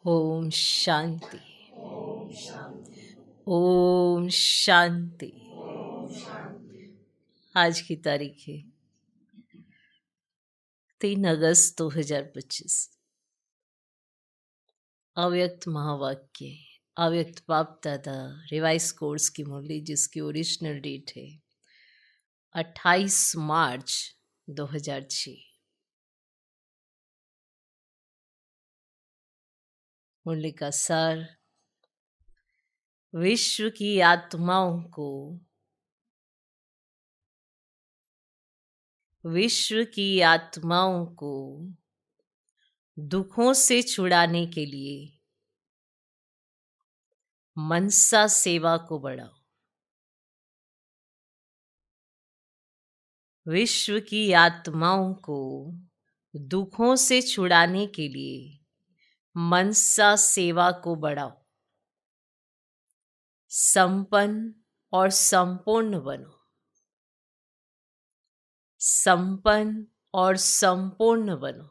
ओम शांति। ओम शांति। आज की तारीख है 3 अगस्त 2025। अव्यक्त महावाक्य, अव्यक्त बाप दादा रिवाइज कोर्स की मुरली, जिसकी ओरिजिनल डेट है 28 मार्च 2006। मुरली का सार: विश्व की आत्माओं को दुखों से छुड़ाने के लिए मनसा सेवा को बढ़ाओ। विश्व की आत्माओं को दुखों से छुड़ाने के लिए मनसा सेवा को बढ़ाओ। संपन्न और संपूर्ण बनो। संपन्न और संपूर्ण बनो।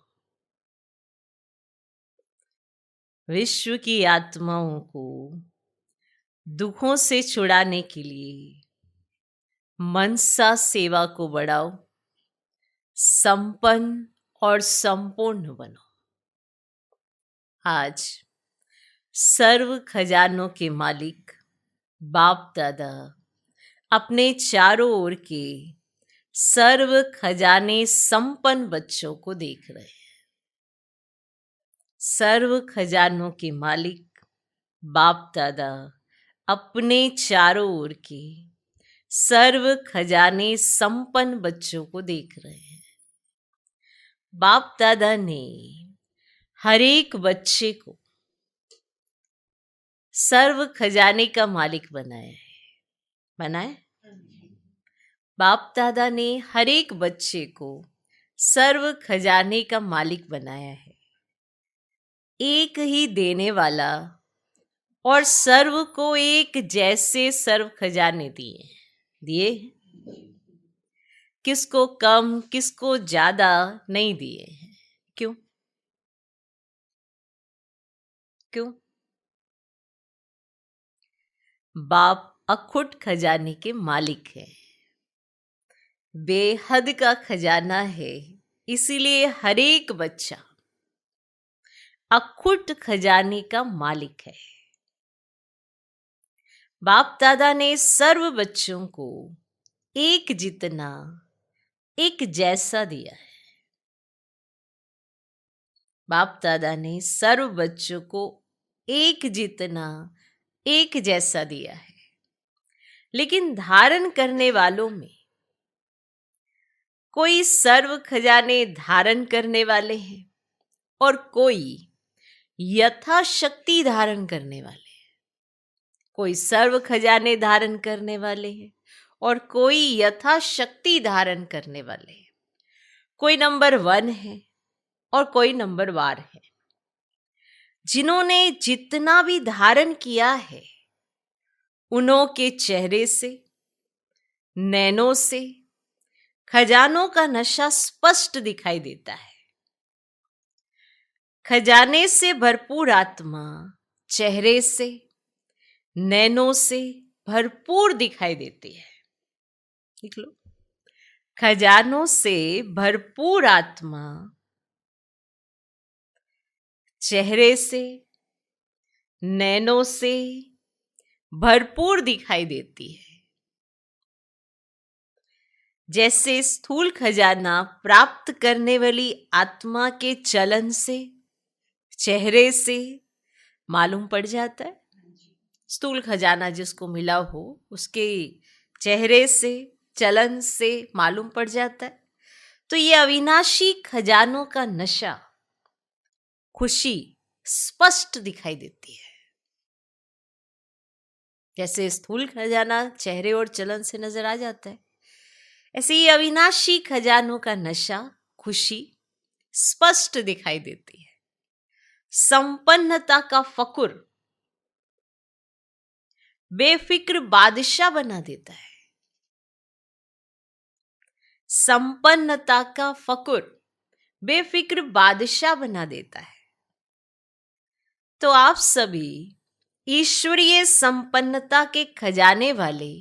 विश्व की आत्माओं को दुखों से छुड़ाने के लिए मनसा सेवा को बढ़ाओ। संपन्न और संपूर्ण बनो। आज सर्व खजानों के मालिक बाप दादा अपने चारों ओर के सर्व खजाने संपन्न बच्चों को देख रहे हैं। सर्व खजानों के मालिक बाप दादा अपने चारों ओर के सर्व खजाने संपन्न बच्चों को देख रहे हैं। बाप दादा ने हर एक बच्चे को सर्व खजाने का मालिक बनाया। बाप दादा ने हर एक बच्चे को सर्व खजाने का मालिक बनाया है। एक ही देने वाला और सर्व को एक जैसे सर्व खजाने दिए। किसको कम किसको ज्यादा नहीं दिए हैं। क्यों? बाप अखुट खजाने के मालिक है। बेहद का खजाना है, इसीलिए हर एक बच्चा अखुट खजाने का मालिक है। बाप दादा ने सर्व बच्चों को एक जितना एक जैसा दिया है। बाप दादा ने सर्व बच्चों को एक जितना एक जैसा दिया है। लेकिन धारण करने वालों में कोई सर्व खजाने धारण करने वाले हैं और कोई यथाशक्ति धारण करने वाले हैं। कोई सर्व खजाने धारण करने वाले हैं और कोई यथाशक्ति धारण करने वाले हैं। कोई नंबर 1 है और कोई नंबर 12 है। जिन्होंने जितना भी धारण किया है, उन्हों के चेहरे से, नैनों से खजानों का नशा स्पष्ट दिखाई देता है। खजाने से भरपूर आत्मा चेहरे से, नैनों से भरपूर दिखाई देती है। लिख लो। खजानों से भरपूर आत्मा चेहरे से, नैनों से भरपूर दिखाई देती है। जैसे स्थूल खजाना प्राप्त करने वाली आत्मा के चलन से, चेहरे से मालूम पड़ जाता है। स्थूल खजाना जिसको मिला हो, उसके चेहरे से, चलन से मालूम पड़ जाता है। तो ये अविनाशी खजानों का नशा, खुशी स्पष्ट दिखाई देती है। जैसे स्थूल खजाना चेहरे और चलन से नजर आ जाता है, ऐसे ही अविनाशी खजानों का नशा, खुशी स्पष्ट दिखाई देती है। संपन्नता का फकुर बेफिक्र बादशाह बना देता है। संपन्नता का फकुर बेफिक्र बादशाह बना देता है। तो आप सभी ईश्वरीय संपन्नता के खजाने वाले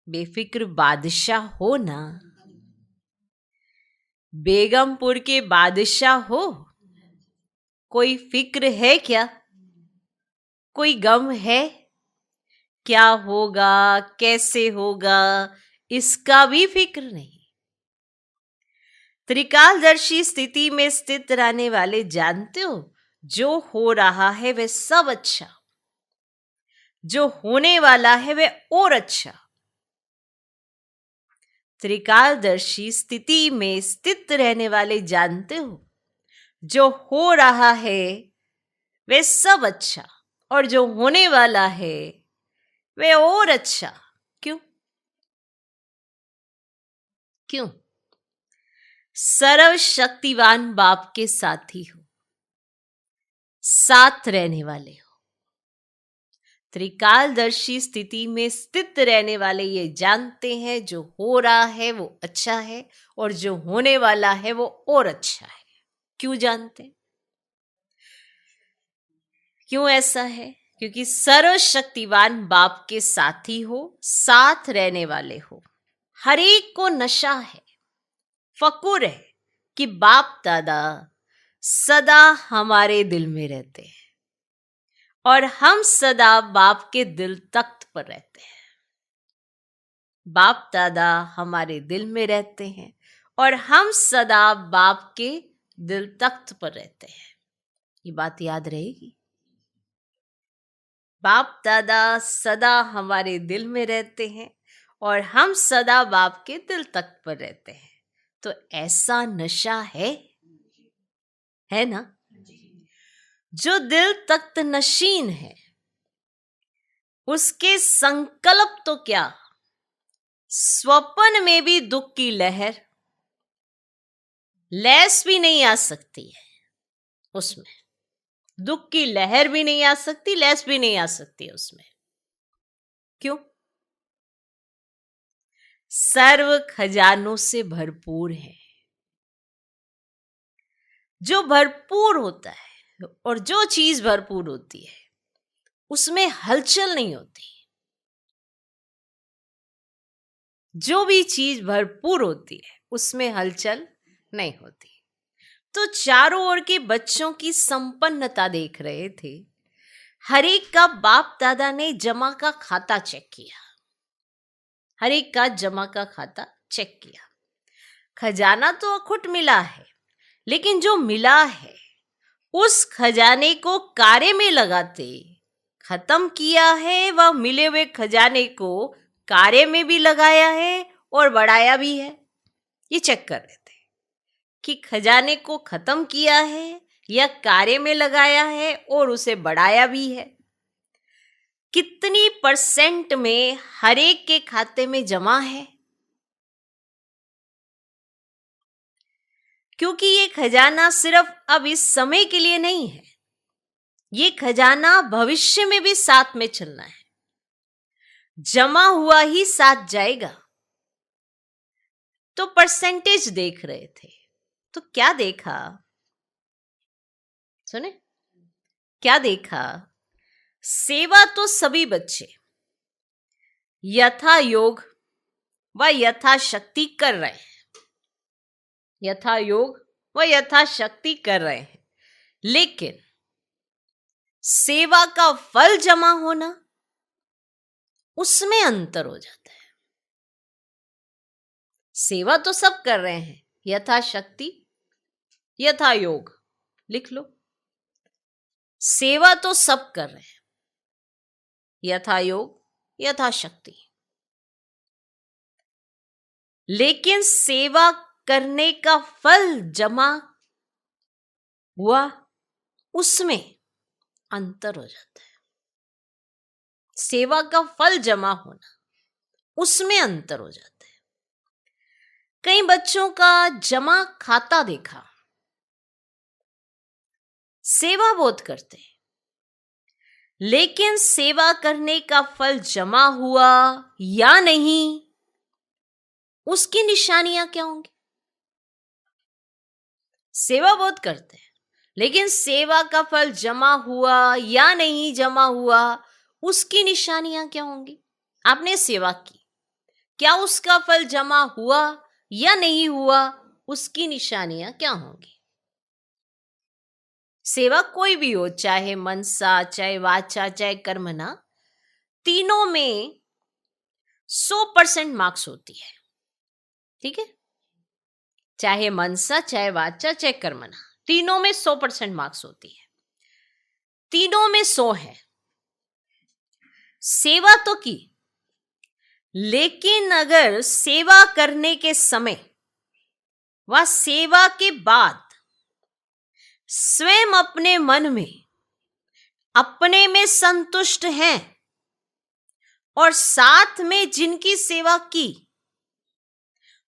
बेफिक्र बादशाह हो ना? बेगमपुर के बादशाह हो? कोई फिक्र है क्या? कोई गम है? क्या होगा, कैसे होगा, इसका भी फिक्र नहीं। त्रिकालदर्शी स्थिति में स्थित रहने वाले जानते हो, जो हो रहा है वह सब अच्छा, जो होने वाला है वह और अच्छा। त्रिकालदर्शी स्थिति में स्थित रहने वाले जानते हो, जो हो रहा है वह सब अच्छा, और जो होने वाला है वह और अच्छा। क्यों? क्यों? सर्वशक्तिवान बाप के साथी हो, साथ रहने वाले हो। त्रिकालदर्शी स्थिति में स्थित रहने वाले ये जानते हैं, जो हो रहा है वो अच्छा है, और जो होने वाला है वो और अच्छा है। क्यों जानते? क्यों ऐसा है? क्योंकि सर्वशक्तिवान बाप के साथी हो, साथ रहने वाले हो। हर एक को नशा है, फकुर है कि बाप दादा सदा हमारे दिल में रहते हैं, और हम सदा बाप के दिल तख्त पर रहते हैं। बाप दादा हमारे दिल में रहते हैं, और हम सदा बाप के दिल तख्त पर रहते हैं। ये बात याद रहेगी। बाप दादा सदा हमारे दिल में रहते हैं, और हम सदा बाप के दिल तख्त पर रहते हैं। तो ऐसा नशा है ना? जो दिल तख्त नशीन है, उसके संकल्प तो क्या, स्वप्न में भी दुख की लहर लैस भी नहीं आ सकती है। उसमें दुख की लहर भी नहीं आ सकती, लैस भी नहीं आ सकती उसमें। क्यों? सर्व खजानों से भरपूर है। जो भरपूर होता है, और जो चीज भरपूर होती है उसमें हलचल नहीं होती। जो भी चीज भरपूर होती है उसमें हलचल नहीं होती। तो चारों ओर के बच्चों की संपन्नता देख रहे थे। हर एक का बाप दादा ने जमा का खाता चेक किया, हर एक का जमा का खाता चेक किया। खजाना तो अखुट मिला है, लेकिन जो मिला है उस खजाने को कार्य में लगाते खत्म किया है, वह मिले हुए खजाने को कार्य में भी लगाया है और बढ़ाया भी है। ये चेक कर रहे थे कि खजाने को खत्म किया है या कार्य में लगाया है और उसे बढ़ाया भी है। कितनी परसेंट में हर एक के खाते में जमा है? क्योंकि ये खजाना सिर्फ अब इस समय के लिए नहीं है, ये खजाना भविष्य में भी साथ में चलना है। जमा हुआ ही साथ जाएगा। तो परसेंटेज देख रहे थे, तो क्या देखा? सुने, क्या देखा? सेवा तो सभी बच्चे यथा योग व यथाशक्ति कर रहे हैं, यथा योग व यथाशक्ति कर रहे हैं, लेकिन सेवा का फल जमा होना, उसमें अंतर हो जाता है। सेवा तो सब कर रहे हैं, यथाशक्ति यथा योग, लिख लो। सेवा तो सब कर रहे हैं, यथा योग यथाशक्ति, लेकिन सेवा करने का फल जमा हुआ, उसमें अंतर हो जाता है। सेवा का फल जमा होना, उसमें अंतर हो जाता है। कई बच्चों का जमा खाता देखा, सेवा बहुत करते हैं, लेकिन सेवा करने का फल जमा हुआ या नहीं, उसकी निशानियां क्या होंगी? सेवा बहुत करते हैं, लेकिन सेवा का फल जमा हुआ या नहीं जमा हुआ, उसकी निशानियां क्या होंगी? आपने सेवा की, क्या उसका फल जमा हुआ या नहीं हुआ, उसकी निशानियां क्या होंगी? सेवा कोई भी हो, चाहे मनसा, चाहे वाचा, चाहे कर्मणा, तीनों में 100% मार्क्स होती है। ठीक है, चाहे मनसा, चाहे वाचा, चाहे कर्मणा, तीनों में 100% मार्क्स होती है। तीनों में 100 है। सेवा तो की, लेकिन अगर सेवा करने के समय व सेवा के बाद स्वयं अपने मन में अपने में संतुष्ट हैं और साथ में जिनकी सेवा की,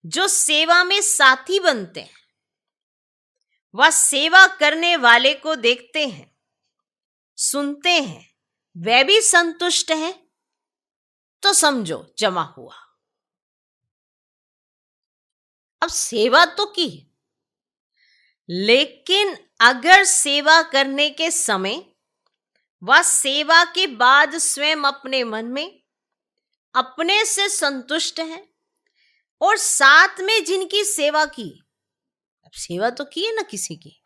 जो सेवा में साथी बनते हैं, वह सेवा करने वाले को देखते हैं, सुनते हैं, वे भी संतुष्ट हैं, तो समझो जमा हुआ। अब सेवा तो की, लेकिन अगर सेवा करने के समय व सेवा के बाद स्वयं अपने मन में अपने से संतुष्ट हैं और साथ में जिनकी सेवा की, अब सेवा तो की है ना, किसी की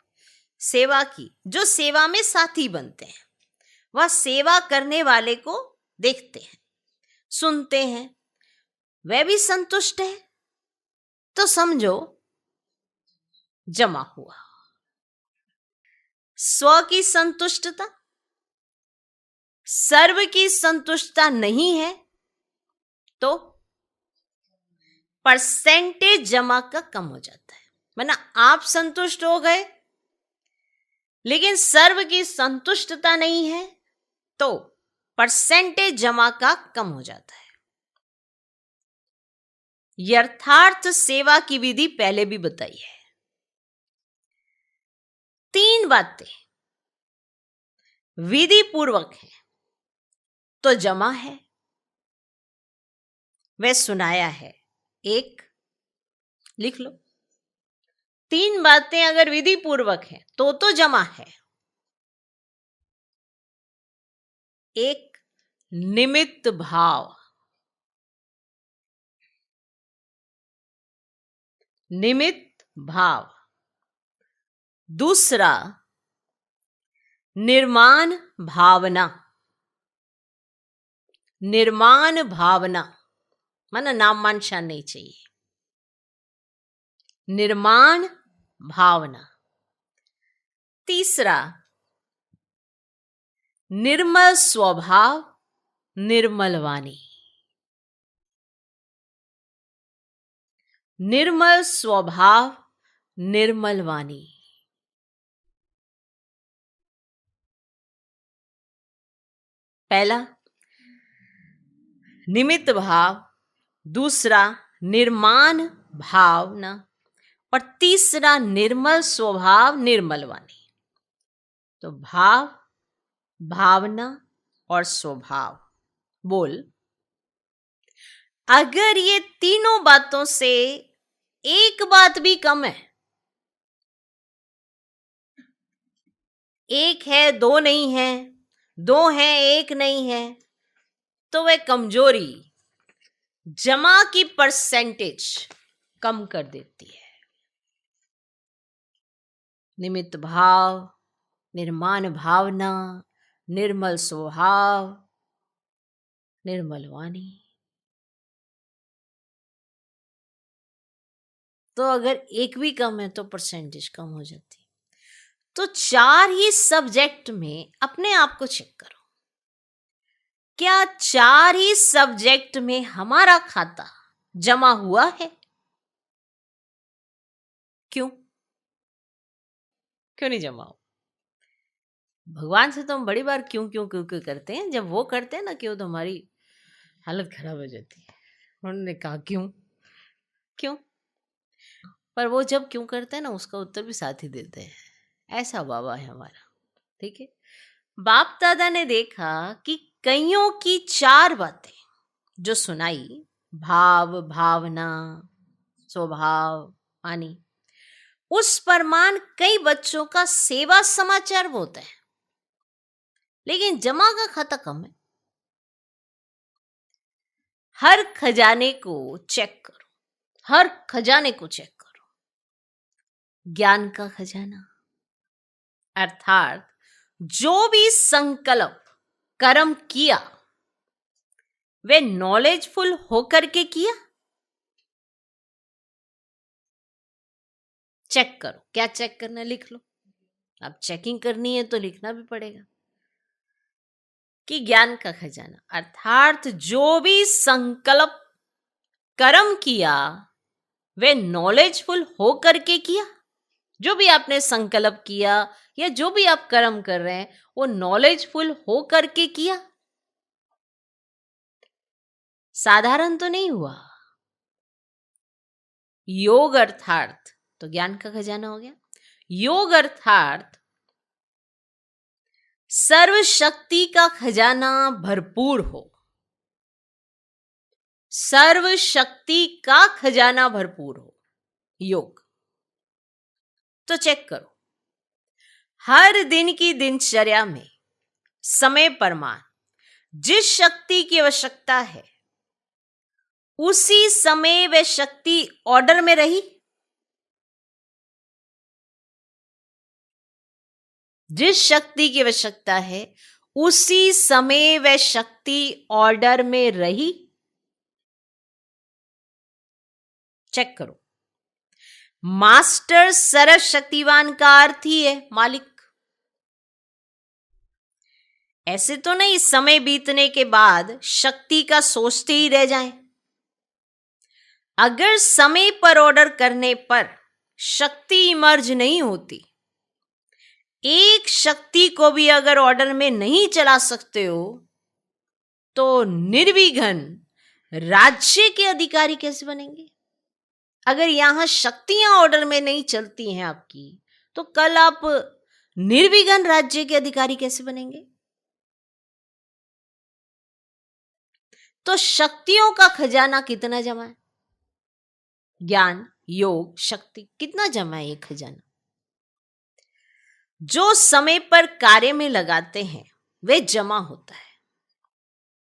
सेवा की, जो सेवा में साथी बनते हैं, वह सेवा करने वाले को देखते हैं, सुनते हैं, वे भी संतुष्ट हैं, तो समझो जमा हुआ। स्व की संतुष्टता, सर्व की संतुष्टता नहीं है, तो परसेंटेज जमा का कम हो जाता है। माना आप संतुष्ट हो गए, लेकिन सर्व की संतुष्टता नहीं है, तो परसेंटेज जमा का कम हो जाता है। यथार्थ सेवा की विधि पहले भी बताई है। 3 बातें विधि पूर्वक है तो जमा है, वह सुनाया है। 1 लिख लो, 3 बातें अगर विधि पूर्वक है तो जमा है। 1 निमित्त भाव, निमित्त भाव। दूसरा निर्माण भावना, निर्माण भावना माना नाम मान शान नहीं चाहिए, निर्माण भावना। तीसरा निर्मल स्वभाव, निर्मल वाणी, निर्मल स्वभाव, निर्मल वाणी। पहला निमित्त भाव, दूसरा निर्माण भावना, और तीसरा निर्मल स्वभाव, निर्मल वाणी। तो भाव, भावना और स्वभाव। बोल, अगर ये तीनों बातों से एक बात भी कम है, 1 है 2 नहीं है, 2 है 1 नहीं है, तो वह कमजोरी जमा की परसेंटेज कम कर देती है। निमित्त भाव, निर्माण भावना, निर्मल स्वभाव, निर्मल वाणी। तो अगर 1 भी कम है तो परसेंटेज कम हो जाती। तो 4 ही सब्जेक्ट में अपने आप को चेक करो, क्या 4 ही सब्जेक्ट में हमारा खाता जमा हुआ है? क्यों नहीं जमा हो? भगवान से तो हम बड़ी बार क्यों क्यों क्यों क्यों करते हैं, जब वो करते हैं ना क्यों, तो हमारी हालत खराब हो जाती है। उन्होंने कहा क्यों क्यों, पर वो जब क्यों करते हैं ना, उसका उत्तर भी साथ ही देते हैं। ऐसा बाबा है हमारा। ठीक है, बाप दादा ने देखा कि कईयों की 4 बातें जो सुनाई, भाव, भावना, स्वभाव, वाणी, उस परमान कई बच्चों का सेवा समाचार होता है, लेकिन जमा का खाता कम है। हर खजाने को चेक करो, हर खजाने को चेक करो। ज्ञान का खजाना अर्थात जो भी संकल्प कर्म किया वे नॉलेजफुल होकर के किया। चेक करो। क्या चेक करना, लिख लो। अब चेकिंग करनी है तो लिखना भी पड़ेगा कि ज्ञान का खजाना अर्थात जो भी संकल्प कर्म किया वे नॉलेजफुल होकर के किया। जो भी आपने संकल्प किया या जो भी आप कर्म कर रहे हैं वो नॉलेजफुल होकर के किया, साधारण तो नहीं हुआ। योग अर्थात तो ज्ञान का खजाना हो गया। योग अर्थात सर्वशक्ति का खजाना भरपूर हो, सर्वशक्ति का खजाना भरपूर हो योग। तो चेक करो, हर दिन की दिनचर्या में समय परमान जिस शक्ति की आवश्यकता है उसी समय वह शक्ति ऑर्डर में रही। जिस शक्ति की आवश्यकता है उसी समय वह शक्ति ऑर्डर में रही। चेक करो। मास्टर सर्वशक्तिवान का अर्थ ही है मालिक। ऐसे तो नहीं समय बीतने के बाद शक्ति का सोचते ही रह जाएं। अगर समय पर ऑर्डर करने पर शक्ति इमर्ज नहीं होती, एक शक्ति को भी अगर ऑर्डर में नहीं चला सकते हो तो निर्विघ्न राज्य के अधिकारी कैसे बनेंगे? अगर यहां शक्तियां ऑर्डर में नहीं चलती हैं आपकी, तो कल आप निर्विघ्न राज्य के अधिकारी कैसे बनेंगे? तो शक्तियों का खजाना कितना जमा है? ज्ञान, योग, शक्ति कितना जमा है ये खजाना? जो समय पर कार्य में लगाते हैं वे जमा होता है।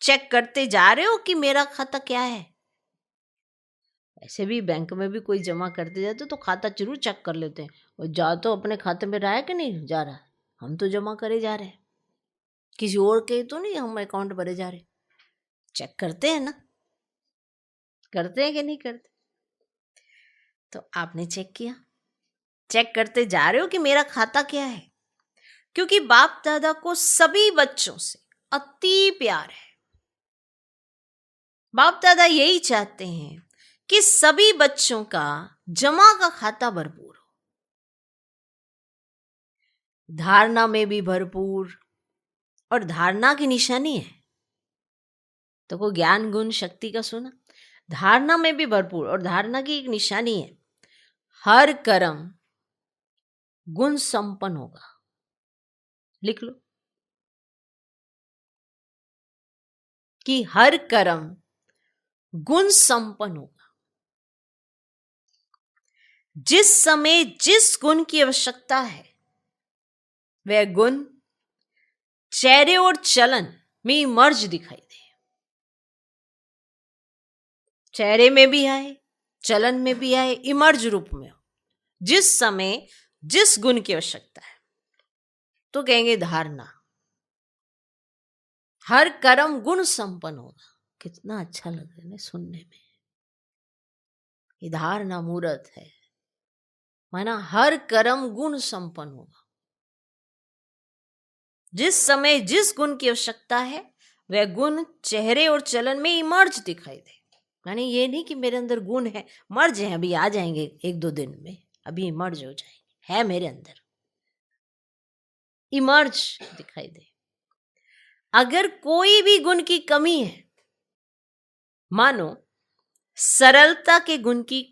चेक करते जा रहे हो कि मेरा खाता क्या है। ऐसे भी बैंक में भी कोई जमा करते जाते तो खाता जरूर चेक कर लेते हैं, और जा तो अपने खाते में रहा है कि नहीं जा रहा है। हम तो जमा करे जा रहे हैं, किसी और के तो नहीं हम अकाउंट भरे जा रहे। चेक करते हैं ना, करते हैं कि नहीं करते? तो आपने चेक किया, चेक करते जा रहे हो कि मेरा खाता क्या है, क्योंकि बाप दादा को सभी बच्चों से अति प्यार है। बाप दादा यही चाहते हैं कि सभी बच्चों का जमा का खाता भरपूर हो, धारणा में भी भरपूर। और धारणा की निशानी है तो को ज्ञान गुण शक्ति का सुना, धारणा में भी भरपूर। और धारणा की एक निशानी है, हर कर्म गुण संपन्न होगा। लिख लो कि हर कर्म गुण संपन्न होगा। जिस समय जिस गुण की आवश्यकता है वह गुण चेहरे और चलन में इमर्ज दिखाई दे। चेहरे में भी आए, चलन में भी आए, इमर्ज रूप में हो। जिस समय जिस गुण की आवश्यकता है तो कहेंगे धारणा। हर कर्म गुण संपन्न होगा। कितना अच्छा लग रहा है ना सुनने में। ये धारणा मूर्त है, माना हर कर्म गुण संपन्न होगा। जिस समय जिस गुण की आवश्यकता है वह गुण चेहरे और चलन में इमर्ज दिखाई दे। यानी ये नहीं कि मेरे अंदर गुण है, मर्ज है, अभी आ जाएंगे 1-2 दिन में, अभी इमर्ज हो जाएंगे, है मेरे अंदर, इमर्ज दिखाई दे। अगर कोई भी गुण की कमी है, मानो सरलता के गुण की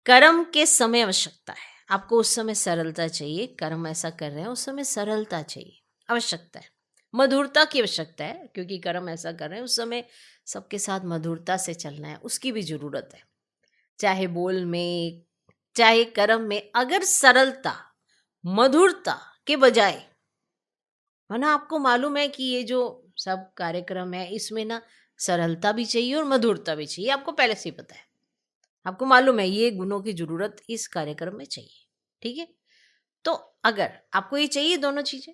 कर्म के समय आवश्यकता है, आपको उस समय सरलता चाहिए, कर्म ऐसा कर रहे हैं उस समय सरलता चाहिए, आवश्यकता है। मधुरता की आवश्यकता है क्योंकि कर्म ऐसा कर रहे हैं उस समय सबके साथ मधुरता से चलना है, उसकी भी जरूरत है। चाहे बोल में, चाहे कर्म में अगर सरलता मधुरता के बजाय, वरना आपको मालूम है कि ये जो सब कार्यक्रम है इसमें ना सरलता भी चाहिए और मधुरता भी चाहिए, आपको पहले से ही पता है, आपको मालूम है ये गुणों की जरूरत इस कार्यक्रम में चाहिए, ठीक है। तो अगर आपको ये चाहिए दोनों चीजें,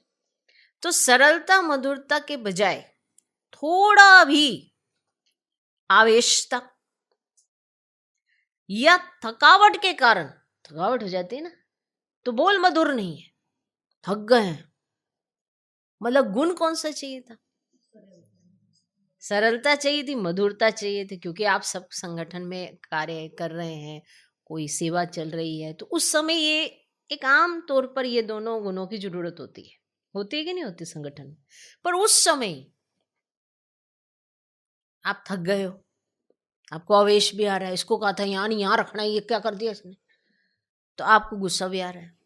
तो सरलता मधुरता के बजाय थोड़ा भी आवेशता या थकावट के कारण, थकावट हो जाती है ना, तो बोल मधुर नहीं है, थक गए हैं, मतलब गुण कौन सा चाहिए था? सरलता चाहिए थी, मधुरता चाहिए थी, क्योंकि आप सब संगठन में कार्य कर रहे हैं, कोई सेवा चल रही है, तो उस समय ये एक आम तौर पर ये दोनों गुणों की जरूरत होती है कि नहीं होती संगठन में। पर उस समय आप थक गए हो, आपको आवेश भी आ रहा है, इसको कहा था यहाँ नहीं यहाँ रखना है, ये क्या कर दिया इसने, तो आपको गुस्सा भी आ रहा है,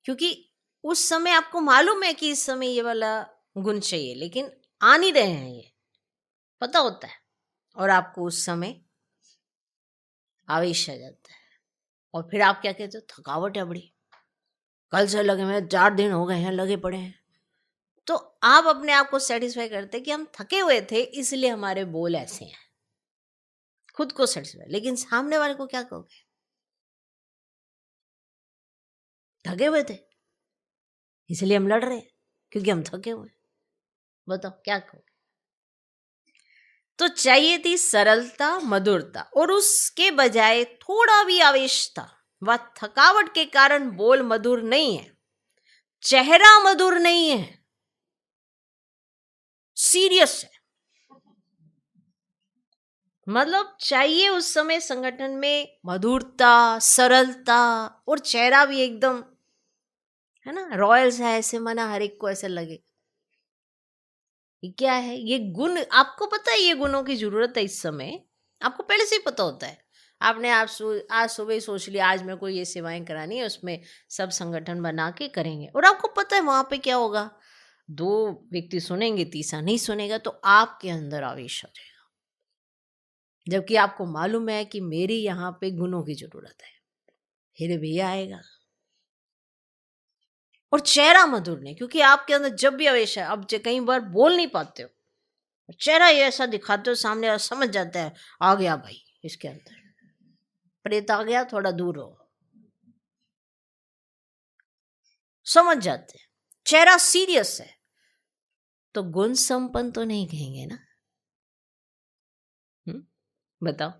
क्योंकि उस समय आपको मालूम है कि इस समय ये वाला गुण चाहिए, लेकिन आ नहीं रहे हैं, ये पता होता है, और आपको उस समय आवेश आ जाता है, और फिर आप क्या कहते हो, थकावट है बड़ी, कल से लगे हुए 4 दिन हो गए हैं लगे पड़े हैं, तो आप अपने आप को सेटिस्फाई करते हैं कि हम थके हुए थे इसलिए हमारे बोल ऐसे हैं, खुद को सेटिस्फाई। लेकिन सामने वाले को क्या कहोगे, थके हुए थे इसलिए हम लड़ रहे हैं क्योंकि हम थके हुए, बताओ क्या कहोगे? तो चाहिए थी सरलता मधुरता, और उसके बजाय थोड़ा भी आवेश था, वह थकावट के कारण बोल मधुर नहीं है, चेहरा मधुर नहीं है, सीरियस है। मतलब चाहिए उस समय संगठन में मधुरता, सरलता, और चेहरा भी एकदम, है ना, रॉयल सा, ऐसे माना हर एक को ऐसे लगे। ये क्या है, ये गुण आपको पता है, ये गुणों की जरूरत है इस समय, आपको पहले से ही पता होता है। आपने आज सुबह ही सोच लिया आज मेरे को ये सेवाएं करानी है, उसमें सब संगठन बना के करेंगे, और आपको पता है वहां पे क्या होगा, 2 व्यक्ति सुनेंगे, तीसरा नहीं सुनेगा, तो आपके अंदर आवेश आ जाएगा, जबकि आपको मालूम है कि मेरी यहाँ पे गुणों की जरूरत है, फिर भी आएगा। और चेहरा मधुर नहीं, क्योंकि आपके अंदर जब भी आवेश है, अब कई बार बोल नहीं पाते हो, चेहरा ये ऐसा दिखाते हो, सामने वाला समझ जाता है आ गया भाई इसके अंदर प्रेत आ गया, थोड़ा दूर हो, समझ जाते हैं चेहरा सीरियस है, तो गुण संपन्न तो नहीं कहेंगे ना। बताओ,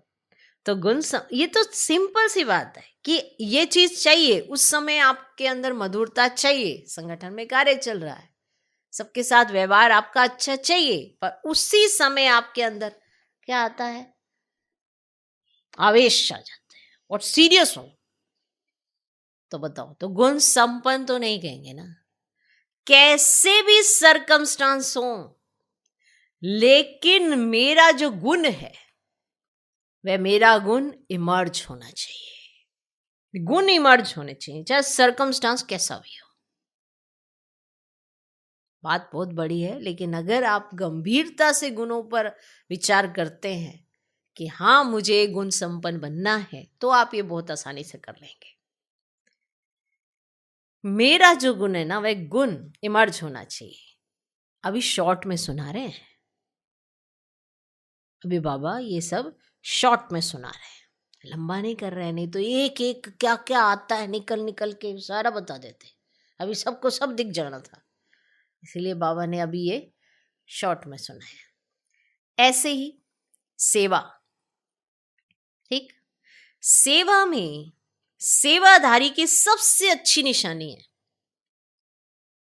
तो ये तो सिंपल सी बात है कि ये चीज चाहिए, उस समय आपके अंदर मधुरता चाहिए, संगठन में कार्य चल रहा है, सबके साथ व्यवहार आपका अच्छा चाहिए, पर उसी समय आपके अंदर क्या आता है, आवेश आ जाता है और सीरियस हो, तो बताओ, तो गुण संपन्न तो नहीं कहेंगे ना। कैसे भी सरकमस्टांस हो, लेकिन मेरा जो गुण है वह मेरा गुण इमर्ज होना चाहिए, गुण इमर्ज होने चाहिए, चाहे सरकमस्टांस कैसा भी हो। बात बहुत बड़ी है, लेकिन अगर आप गंभीरता से गुणों पर विचार करते हैं कि हाँ मुझे गुण संपन्न बनना है, तो आप ये बहुत आसानी से कर लेंगे। मेरा जो गुण है ना, वह गुण इमर्ज होना चाहिए। अभी शॉर्ट में सुना रहे हैं, अभी बाबा ये सब शॉर्ट में सुना रहे हैं, लंबा नहीं कर रहे हैं, नहीं तो एक एक क्या क्या आता है निकल निकल के सारा बता देते। अभी सबको सब दिख जाना था, इसीलिए बाबा ने अभी ये शॉर्ट में सुनाया। ऐसे ही सेवा, ठीक, सेवा में सेवाधारी की सबसे अच्छी निशानी है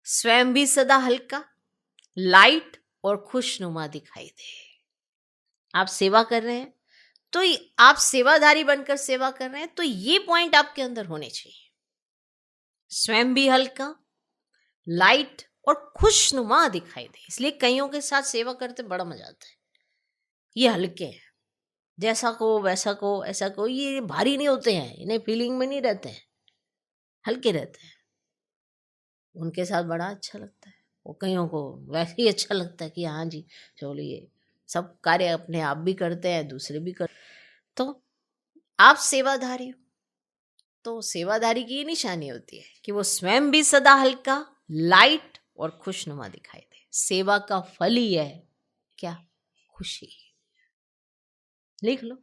स्वयं भी सदा हल्का, लाइट और खुशनुमा दिखाई दे। आप सेवा कर रहे हैं तो आप सेवाधारी बनकर सेवा कर रहे हैं, तो ये पॉइंट आपके अंदर होने चाहिए, स्वयं भी हल्का, लाइट और खुशनुमा दिखाई दे। इसलिए कईयों के साथ सेवा करते बड़ा मजा आता है, ये हल्के हैं, जैसा को वैसा को ऐसा को, ये भारी नहीं होते हैं, इन्हें फीलिंग में नहीं रहते हैं, हल्के रहते हैं, उनके साथ बड़ा अच्छा लगता है। वो कईयों को वैसे ही अच्छा लगता है कि हाँ जी चलिए, सब कार्य अपने आप भी करते हैं, दूसरे भी कर, तो आप सेवाधारी हो, तो सेवादारी की ये निशानी होती है कि वो स्वयं भी सदा हल्का, लाइट और खुशनुमा दिखाई दे। सेवा का फल ही है क्या? खुशी। लिख लो,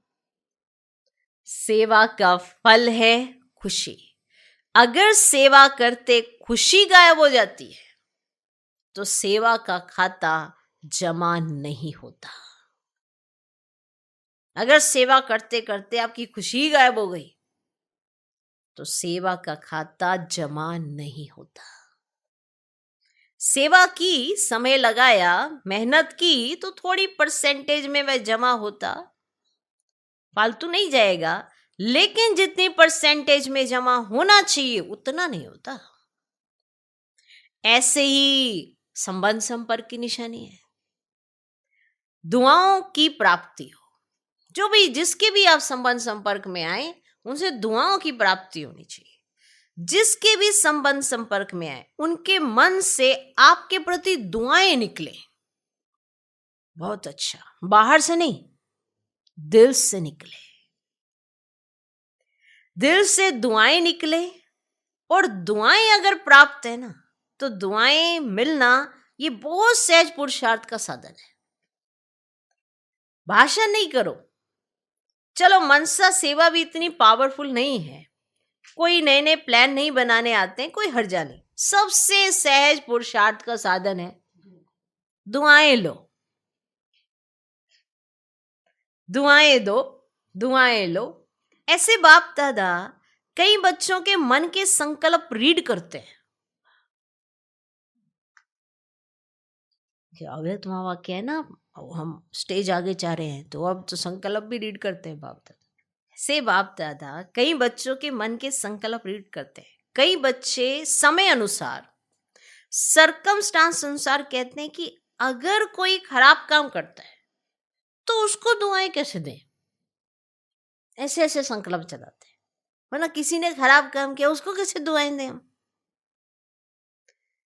सेवा का फल है खुशी। अगर सेवा करते खुशी गायब हो जाती है तो सेवा का खाता जमा नहीं होता। अगर सेवा करते करते आपकी खुशी गायब हो गई तो सेवा का खाता जमा नहीं होता। सेवा की, समय लगाया, मेहनत की तो थोड़ी परसेंटेज में वह जमा होता, फालतू नहीं जाएगा, लेकिन जितनी परसेंटेज में जमा होना चाहिए उतना नहीं होता। ऐसे ही संबंध संपर्क की निशानी है। दुआओं की प्राप्ति हो, जो भी जिसके भी आप संबंध संपर्क में आए उनसे दुआओं की प्राप्ति होनी चाहिए। जिसके भी संबंध संपर्क में आए उनके मन से आपके प्रति दुआएं निकले, बहुत अच्छा। बाहर से नहीं, दिल से निकले। दिल से दुआएं निकले, और दुआएं अगर प्राप्त है ना तो दुआएं मिलना ये बहुत सहज पुरुषार्थ का साधन है। भाषण नहीं करो, चलो मनसा सेवा भी इतनी पावरफुल नहीं है, कोई नए नए प्लान नहीं बनाने आते हैं, कोई हर्जा नहीं। सबसे सहज पुरुषार्थ का साधन है दुआएं लो, दुआएं दो, दुआएं लो। ऐसे बाप दादा कई बच्चों के मन के संकल्प रीड करते हैं। अबे तुम्हारा वाक्य है ना, हम स्टेज आगे जा रहे हैं तो अब तो संकल्प भी रीड करते हैं बाप दादा। से बाप दादा कई बच्चों के मन के संकल्प रीड करते हैं। कई बच्चे समय अनुसार, सरकमस्टांस अनुसार कहते हैं कि अगर कोई खराब काम करता है तो उसको दुआएं कैसे दें, ऐसे ऐसे संकल्प चलाते हैं। वरना किसी ने खराब काम किया उसको कैसे दुआएं दें हम?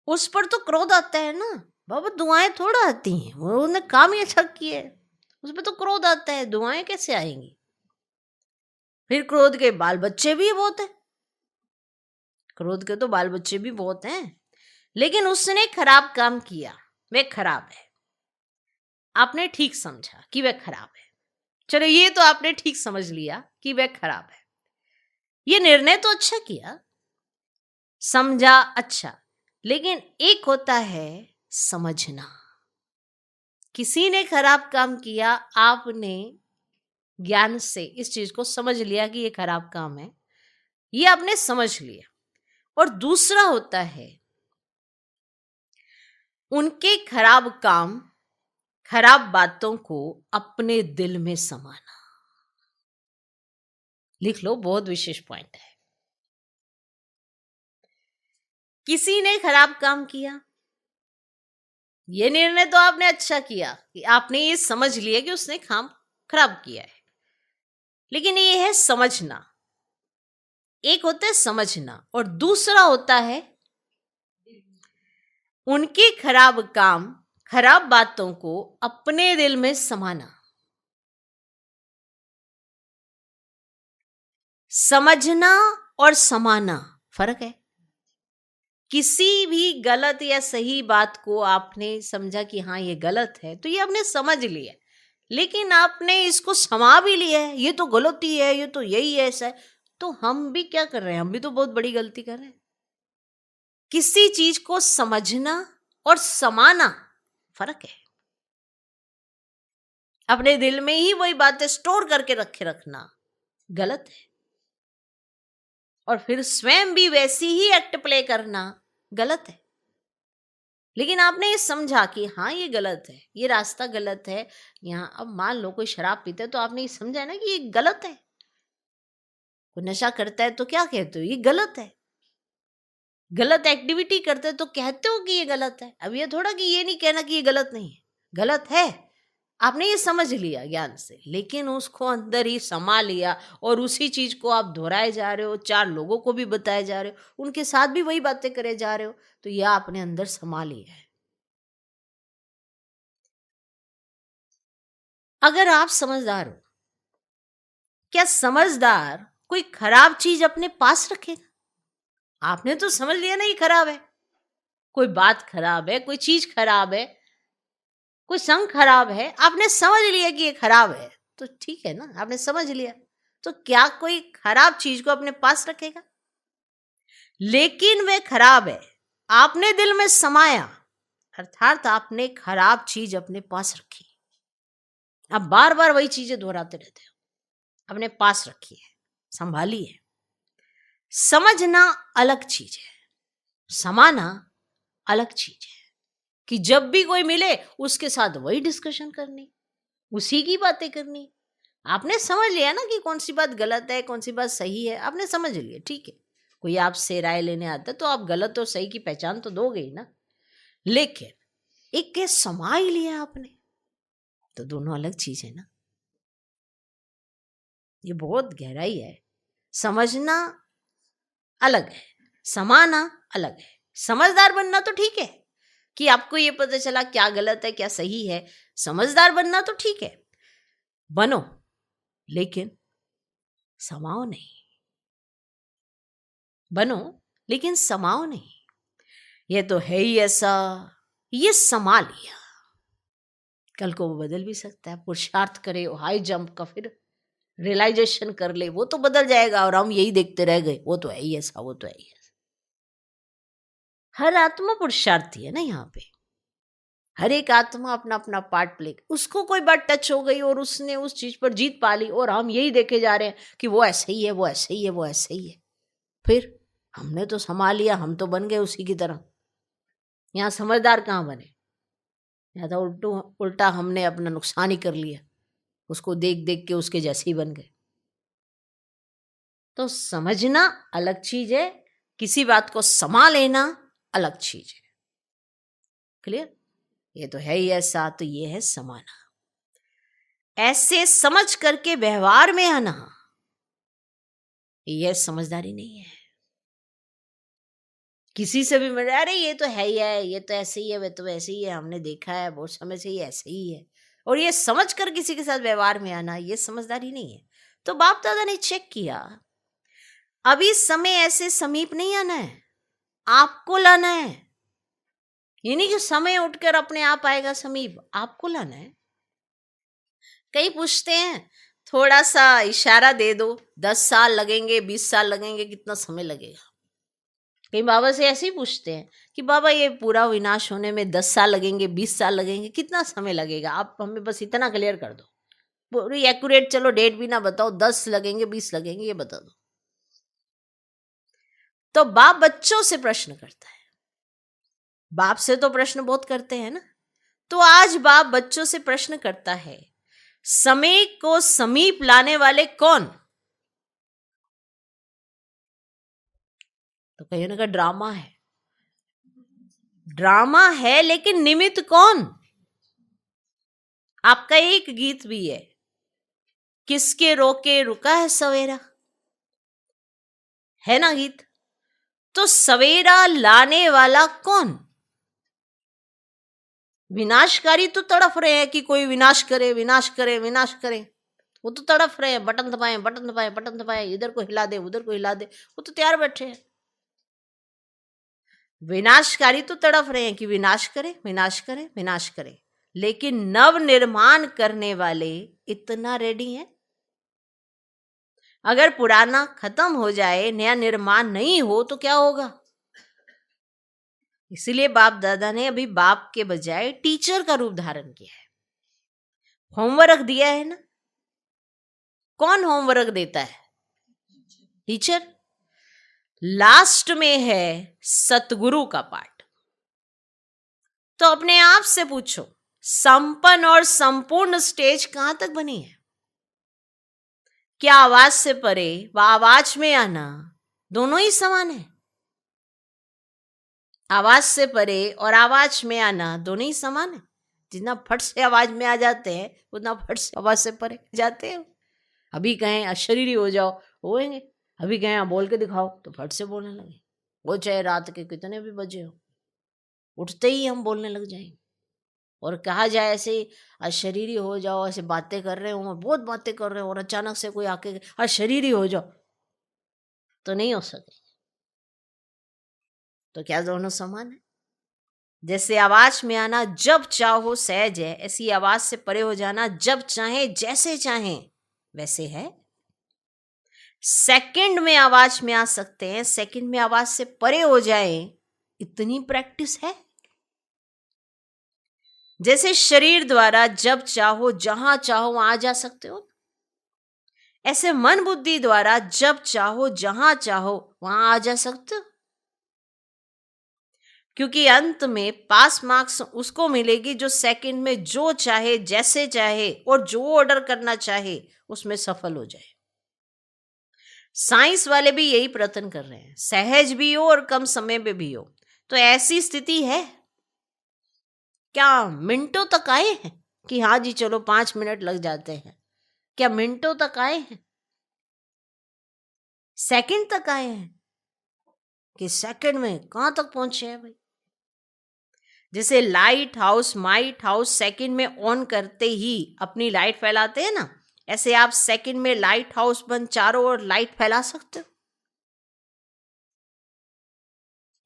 उस पर तो क्रोध आता है ना बाबा, दुआएं थोड़ा आती हैं, उन्होंने काम ही अच्छा किया है, उस पर तो क्रोध आता है, दुआएं कैसे आएंगी? फिर क्रोध के बाल बच्चे भी बहुत हैं, क्रोध के तो बाल बच्चे भी बहुत हैं। लेकिन उसने खराब काम किया, वह खराब है, आपने ठीक समझा कि वह खराब है। चलो ये तो आपने ठीक समझ लिया कि वह खराब है, ये निर्णय तो अच्छा किया, समझा, अच्छा। लेकिन एक होता है समझना। किसी ने खराब काम किया, आपने ज्ञान से इस चीज को समझ लिया कि ये खराब काम है, ये आपने समझ लिया। और दूसरा होता है उनके खराब काम, खराब बातों को अपने दिल में समाना। लिख लो, बहुत विशेष पॉइंट है। किसी ने खराब काम किया, ये निर्णय तो आपने अच्छा किया कि आपने ये समझ लिया कि उसने काम खराब किया है, लेकिन ये है समझना। एक होता है समझना और दूसरा होता है उनके खराब काम, खराब बातों को अपने दिल में समाना। समझना और समाना फर्क है। किसी भी गलत या सही बात को आपने समझा कि हाँ ये गलत है, तो ये आपने समझ लिया, लेकिन आपने इसको समा भी लिया है, ये तो गलती है, ये तो यही है, ऐसा है। तो हम भी क्या कर रहे हैं, हम भी तो बहुत बड़ी गलती कर रहे हैं। किसी चीज को समझना और समाना फर्क है। अपने दिल में ही वही बातें स्टोर करके रखना गलत है, और फिर स्वयं भी वैसी ही एक्ट प्ले करना गलत है। लेकिन आपने ये समझा कि हाँ ये गलत है, ये रास्ता गलत है। यहाँ अब मान लो कोई शराब पीता है तो आपने ये समझा ना कि ये गलत है। कोई नशा करता है तो क्या कहते हो, ये गलत है। गलत एक्टिविटी करते हैं तो कहते हो कि ये गलत है। अब ये थोड़ा कि ये नहीं कहना कि ये गलत नहीं है, गलत है। आपने ये समझ लिया ज्ञान से, लेकिन उसको अंदर ही समा लिया और उसी चीज को आप दोहराए जा रहे हो, 4 लोगों को भी बताए जा रहे हो, उनके साथ भी वही बातें करे जा रहे हो, तो यह आपने अंदर समा लिया है। अगर आप समझदार हो, क्या समझदार कोई खराब चीज अपने पास रखेगा? आपने तो समझ लिया ना ये खराब है, कोई बात खराब है, कोई चीज खराब है, कोई संग खराब है, आपने समझ लिया कि ये खराब है, तो ठीक है ना, आपने समझ लिया। तो क्या कोई खराब चीज को अपने पास रखेगा? लेकिन वे खराब है, आपने दिल में समाया, अर्थात आपने खराब चीज अपने पास रखी। आप बार बार वही चीजें दोहराते रहते हो, अपने पास रखी है, संभाली है। समझना अलग चीज है, समाना अलग चीज है। कि जब भी कोई मिले उसके साथ वही डिस्कशन करनी, उसी की बातें करनी। आपने समझ लिया ना कि कौन सी बात गलत है, कौन सी बात सही है, आपने समझ लिया, ठीक है। कोई आपसे राय लेने आता है तो आप गलत और सही की पहचान तो दोगे ही ना। लेकिन एक के समा ही लिया आपने, तो दोनों अलग चीज है ना। ये बहुत गहराई है। समझना अलग है, समाना अलग है। समझदार बनना तो ठीक है कि आपको ये पता चला क्या गलत है क्या सही है, समझदार बनना तो ठीक है, बनो, लेकिन समाओ नहीं। बनो लेकिन समाओ नहीं। ये तो है ही ऐसा, ये समा लिया, कल को वो बदल भी सकता है। पुरुषार्थ करे, हाई जंप का फिर रियलाइजेशन कर ले, वो तो बदल जाएगा और हम यही देखते रह गए, वो तो है ही ऐसा, वो तो है ही ऐसा। हर आत्मा पुरुषार्थी है ना यहाँ पे। हर एक आत्मा अपना अपना पार्ट प्ले, उसको कोई बात टच हो गई और उसने उस चीज पर जीत पा ली, और हम यही देखे जा रहे हैं कि वो ऐसे ही है, वो ऐसे ही है, वो ऐसे ही है। फिर हमने तो संभाल लिया, हम तो बन गए उसी की तरह। यहाँ समझदार कहाँ बने? यहाँ तो उल्टा हमने अपना नुकसान ही कर लिया, उसको देख देख के उसके जैसे ही बन गए। तो समझना अलग चीज है, किसी बात को समा लेना अलग चीज है। क्लियर? ये तो है ही ऐसा, तो ये है समाना। ऐसे समझ करके व्यवहार में आना, यह समझदारी नहीं है। किसी से भी मिल, अरे ये तो है ही है, ये तो ऐसे ही है, वे तो वैसे ही है, हमने देखा है बहुत समय से ये ऐसे ही है, और ये समझ कर किसी के साथ व्यवहार में आना, ये समझदारी नहीं है। तो बाप दादा ने चेक किया, अभी समय ऐसे समीप नहीं आना है, आपको लाना है। ये नहीं कि समय उठकर अपने आप आएगा समीप, आपको लाना है। कई पूछते हैं थोड़ा सा इशारा दे दो, 10 साल लगेंगे, 20 साल लगेंगे, कितना समय लगेगा? कई बाबा से ऐसे ही पूछते हैं कि बाबा ये पूरा विनाश होने में 10 साल लगेंगे, 20 साल लगेंगे, कितना समय लगेगा? आप हमें बस इतना क्लियर कर दो, पूरी एक्यूरेट, चलो डेट भी ना बताओ, 10 लगेंगे 20 लगेंगे ये बता दो। तो बाप बच्चों से प्रश्न करता है, बाप से तो प्रश्न बहुत करते हैं ना, तो आज बाप बच्चों से प्रश्न करता है, समय को समीप लाने वाले कौन? तो कहीं ना कहीं ड्रामा है, ड्रामा है, लेकिन निमित्त कौन? आपका एक गीत भी है, किसके रोके रुका है सवेरा, है ना गीत? तो सवेरा लाने वाला कौन? विनाशकारी तो तड़फ रहे हैं कि कोई विनाश करे, विनाश करे, विनाश करे, वो तो तड़फ रहे हैं, बटन दबाए, बटन दबाए, बटन दबाए, इधर को हिला दे, उधर को हिला दे, वो तो तैयार बैठे हैं। विनाशकारी तो तड़फ रहे हैं कि विनाश करे, विनाश करे, विनाश करे, लेकिन नव निर्माण करने वाले इतना रेडी हैं। अगर पुराना खत्म हो जाए, नया निर्माण नहीं हो तो क्या होगा? इसीलिए बाप दादा ने अभी बाप के बजाय टीचर का रूप धारण किया है। होमवर्क दिया है ना, कौन होमवर्क देता है? टीचर। लास्ट में है सतगुरु का पाठ। तो अपने आप से पूछो, संपन्न और संपूर्ण स्टेज कहां तक बनी है? क्या आवाज से परे व आवाज में आना दोनों ही समान है? आवाज से परे और आवाज में आना दोनों ही समान है? जितना फट से आवाज में आ जाते हैं उतना फट से आवाज से परे जाते हैं। अभी कहें अशरीरी हो जाओ, होएंगे। अभी कहें बोल के दिखाओ तो फट से बोलने लगे, वो चाहे रात के कितने भी बजे हो, उठते ही हम बोलने लग जाएंगे। और कहा जाए ऐसे अशरीरी हो जाओ, ऐसे बातें कर रहे हो, बहुत बातें कर रहे हो, और अचानक से कोई आके अशरीरी हो जाओ, तो नहीं हो सके। तो क्या दोनों समान है? जैसे आवाज में आना जब चाहो सहज है, ऐसी आवाज से परे हो जाना जब चाहे जैसे चाहे वैसे है। सेकंड में आवाज में आ सकते हैं, सेकंड में आवाज से परे हो जाए, इतनी प्रैक्टिस है। जैसे शरीर द्वारा जब चाहो जहां चाहो वहां जा सकते हो, ऐसे मन बुद्धि द्वारा जब चाहो जहां चाहो वहां आ जा सकते हो। क्योंकि अंत में पास मार्क्स उसको मिलेगी जो सेकंड में जो चाहे जैसे चाहे और जो ऑर्डर करना चाहे उसमें सफल हो जाए। साइंस वाले भी यही प्रयत्न कर रहे हैं, सहज भी हो और कम समय में भी हो। तो ऐसी स्थिति है, क्या मिनटों तक आए हैं कि हाँ जी चलो 5 मिनट लग जाते हैं? क्या मिनटों तक आए हैं? सेकंड तक आए हैं कि सेकंड में कहां तक पहुंचे हैं भाई? जैसे light house might house second में ऑन करते ही अपनी लाइट फैलाते हैं ना, ऐसे आप सेकंड में लाइट हाउस बन चारों ओर लाइट फैला सकते हो।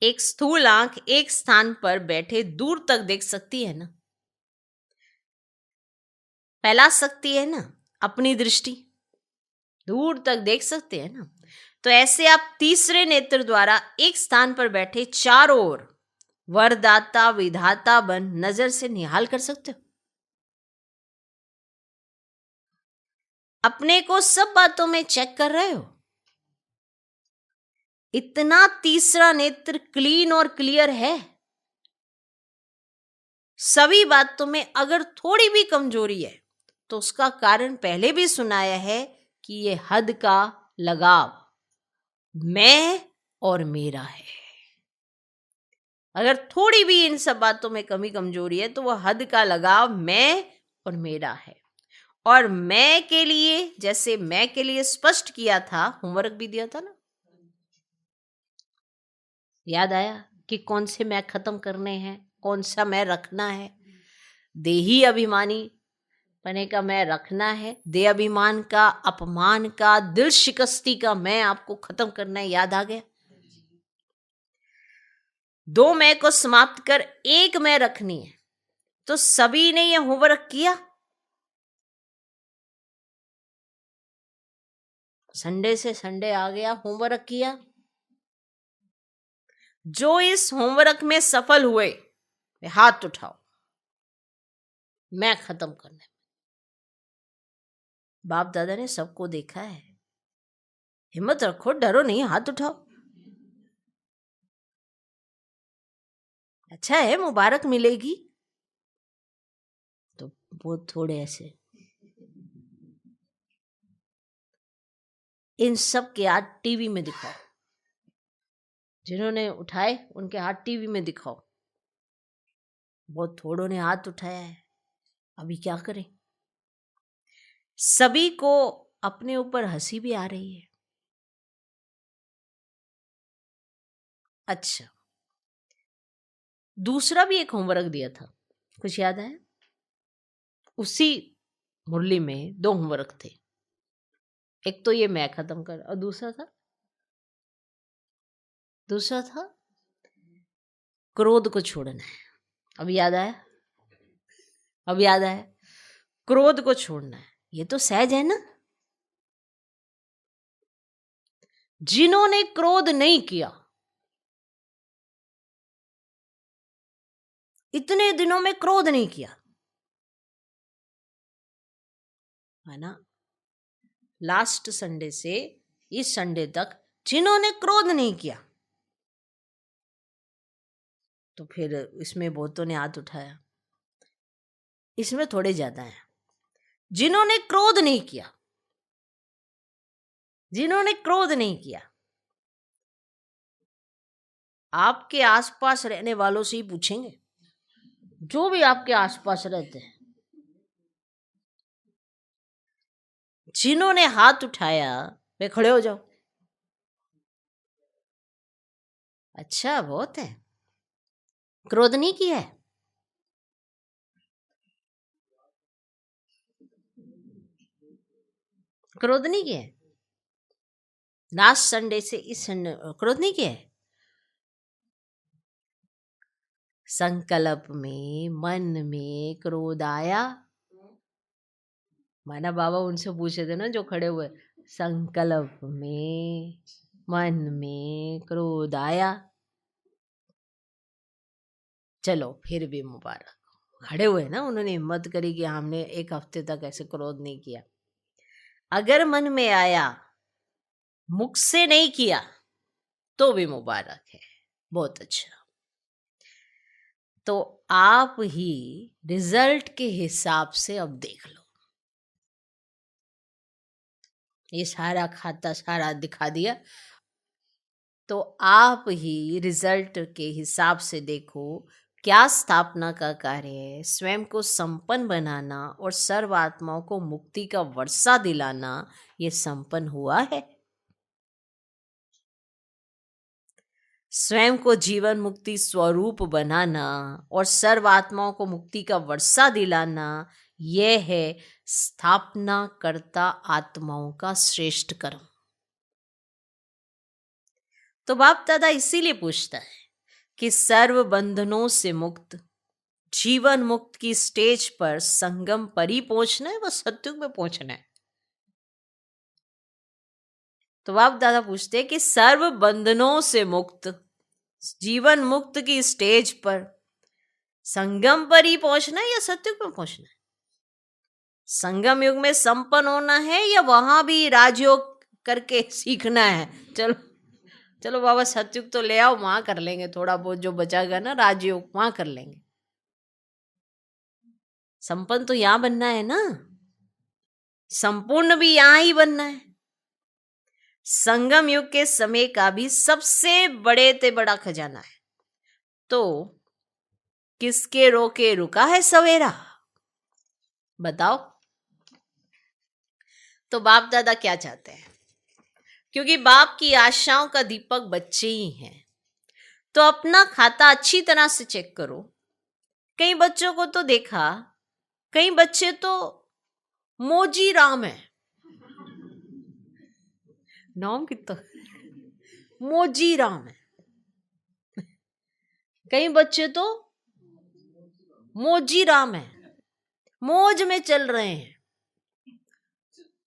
एक स्थूल आंख एक स्थान पर बैठे दूर तक देख सकती है ना, फैला सकती है ना, अपनी दृष्टि दूर तक देख सकते हैं ना। तो ऐसे आप तीसरे नेत्र द्वारा एक स्थान पर बैठे चारों ओर वरदाता विधाता बन नजर से निहाल कर सकते हो। अपने को सब बातों में चेक कर रहे हो। इतना तीसरा नेत्र क्लीन और क्लियर है। सभी बातों में अगर थोड़ी भी कमजोरी है तो उसका कारण पहले भी सुनाया है कि ये हद का लगाव मैं और मेरा है। अगर थोड़ी भी इन सब बातों में कमी कमजोरी है तो वह हद का लगाव मैं और मेरा है। और मैं के लिए, जैसे मैं के लिए स्पष्ट किया था, होमवर्क भी दिया था ना, याद आया कि कौन से मैं खत्म करने हैं, कौन सा मैं रखना है। देही अभिमानी पने का मैं रखना है, देह अभिमान का, अपमान का, दिल शिकस्ती का मैं आपको खत्म करना है। याद आ गया? 2 मैं को समाप्त कर एक मैं रखनी है। तो सभी ने यह होमवर्क किया। संडे से संडे आ गया, होमवर्क किया। जो इस होमवर्क में सफल हुए हाथ उठाओ, मैं खत्म करने। बाप दादा ने सबको देखा है। हिम्मत रखो, डरो नहीं, हाथ उठाओ। अच्छा है, मुबारक मिलेगी। तो वो थोड़े ऐसे, इन सब के हाथ टीवी में दिखाओ। जिन्होंने उठाए उनके हाथ टीवी में दिखाओ। बहुत थोड़ों ने हाथ उठाया है, अभी क्या करें? सभी को अपने ऊपर हंसी भी आ रही है। अच्छा, दूसरा भी एक होमवर्क दिया था, कुछ याद है? उसी मुरली में 2 होमवर्क थे। एक तो ये मैं खत्म कर, और दूसरा था क्रोध को छोड़ना है। अब याद आया? क्रोध को छोड़ना है। ये तो सहज है ना। जिन्होंने क्रोध नहीं किया, इतने दिनों में क्रोध नहीं किया, है ना, लास्ट संडे से इस संडे तक जिन्होंने क्रोध नहीं किया, तो फिर इसमें बहुतों ने हाथ उठाया। इसमें थोड़े ज्यादा हैं। जिन्होंने क्रोध नहीं किया, आपके आसपास रहने वालों से ही पूछेंगे, जो भी आपके आसपास रहते हैं, जिन्होंने हाथ उठाया वे खड़े हो जाओ। अच्छा, बहुत है। क्रोध नहीं किया है? क्रोध नहीं किया है? लास्ट संडे से इस संडे क्रोध नहीं किया है। संकल्प में, मन में क्रोध आया? माना बाबा उनसे पूछे थे ना जो खड़े हुए, संकल्प में, मन में क्रोध आया? चलो फिर भी मुबारक, खड़े हुए ना, उन्होंने हिम्मत करी कि हमने एक हफ्ते तक ऐसे क्रोध नहीं किया। अगर मन में आया, मुख से नहीं किया, तो भी मुबारक है, बहुत अच्छा। तो आप ही रिजल्ट के हिसाब से अब देख लो। ये सारा खाता सारा दिखा दिया, तो आप ही रिजल्ट के हिसाब से देखो क्या स्थापना का कार्य है। स्वयं को संपन्न बनाना और सर्व आत्माओं को मुक्ति का वर्षा दिलाना, ये संपन्न हुआ है। स्वयं को जीवन मुक्ति स्वरूप बनाना और सर्व आत्माओं को मुक्ति का वर्षा दिलाना, यह है स्थापना करता आत्माओं का श्रेष्ठ कर्म। तो बाप दादा इसीलिए पूछता है कि सर्व बंधनों से मुक्त, जीवन मुक्त की स्टेज पर संगम परी पहुंचना है, वो सत्युग में पहुंचना है। तो बाप दादा पूछते हैं कि सर्व बंधनों से मुक्त, जीवन मुक्त की स्टेज पर संगम पर ही पहुंचना है या सत्युग में पहुंचना है? संगम युग में संपन्न होना है या वहां भी राजयोग करके सीखना है? चलो चलो बाबा सत्युग तो ले आओ, वहां कर लेंगे, थोड़ा बहुत जो बचागा ना राजयोग वहां कर लेंगे। संपन्न तो यहां बनना है ना, संपूर्ण भी यहां ही बनना है। संगम युग के समय का भी सबसे बड़े ते बड़ा खजाना है। तो किसके रोके रुका है सवेरा? बताओ। तो बाप दादा क्या चाहते हैं? क्योंकि बाप की आशाओं का दीपक बच्चे ही हैं, तो अपना खाता अच्छी तरह से चेक करो। कई बच्चों को तो देखा, कई बच्चे तो मोजी राम है, नाम कितना मोजी राम है। कई बच्चे तो मोजी राम है, मौज में चल रहे हैं,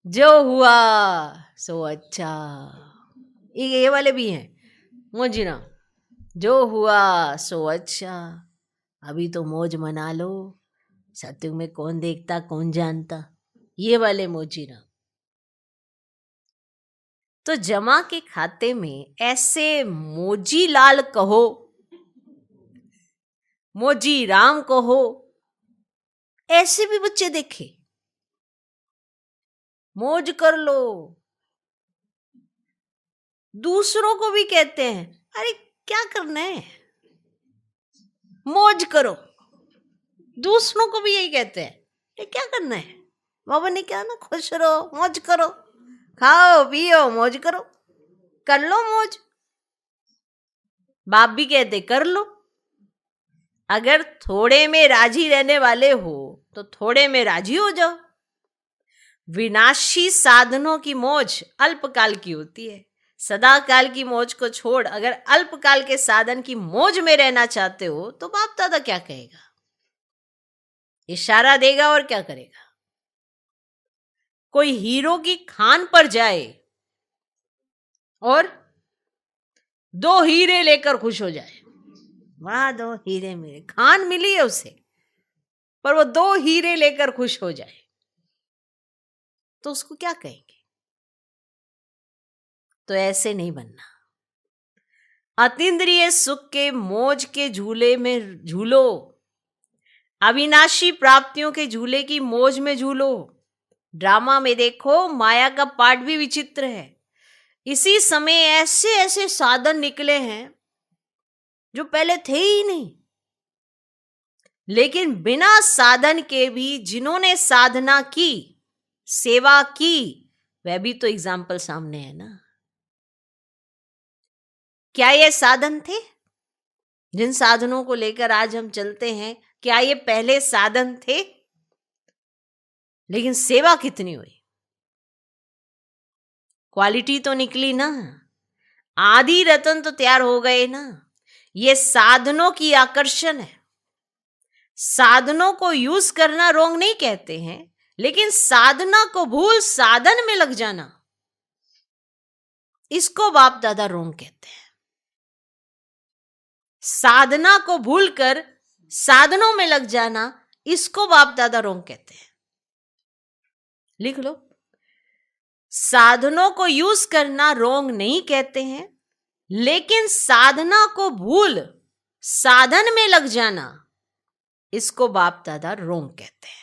जो हुआ सो अच्छा। ये वाले भी हैं मोजी राम, जो हुआ सो अच्छा, अभी तो मौज मना लो, सत्युग में कौन देखता कौन जानता, ये वाले मोजी राम। तो जमा के खाते में ऐसे मोजी लाल कहो, मोजी राम कहो, ऐसे भी बच्चे देखे, मौज कर लो। दूसरों को भी कहते हैं, अरे क्या करना है, मौज करो। दूसरों को भी यही कहते हैं, ये क्या करना है, बाबा ने क्या ना, खुश रहो, मौज करो, खाओ पियो मौज करो, कर लो मौज। बाप भी कहते कर लो। अगर थोड़े में राजी रहने वाले हो तो थोड़े में राजी हो जाओ। विनाशी साधनों की मौज अल्पकाल की होती है। सदा काल की मौज को छोड़ अगर अल्पकाल के साधन की मौज में रहना चाहते हो तो बाप दादा क्या कहेगा? इशारा देगा और क्या करेगा? कोई हीरो की खान पर जाए और 2 हीरे लेकर खुश हो जाए, वाह 2 हीरे मिले, खान मिली है उसे, पर वो 2 हीरे लेकर खुश हो जाए, तो उसको क्या कहेंगे? तो ऐसे नहीं बनना। अतीन्द्रिय सुख के मौज के झूले में झूलो, अविनाशी प्राप्तियों के झूले की मौज में झूलो। ड्रामा में देखो माया का पाठ भी विचित्र है। इसी समय ऐसे ऐसे साधन निकले हैं जो पहले थे ही नहीं, लेकिन बिना साधन के भी जिन्होंने साधना की, सेवा की, वह भी तो एग्जाम्पल सामने है ना। क्या ये साधन थे? जिन साधनों को लेकर आज हम चलते हैं, क्या ये पहले साधन थे? लेकिन सेवा कितनी हुई? क्वालिटी तो निकली ना, आदि रतन तो तैयार हो गए ना। ये साधनों की आकर्षण है। साधनों को यूज करना रोंग नहीं कहते हैं, लेकिन साधना को भूल साधन में लग जाना, इसको बाप दादा रोंग कहते हैं। साधना को भूलकर साधनों में लग जाना, इसको बाप दादा रोंग कहते हैं। लिख लो, साधनों को यूज करना रोंग नहीं कहते हैं, लेकिन साधना को भूल साधन में लग जाना, इसको बाप दादा रोंग कहते हैं।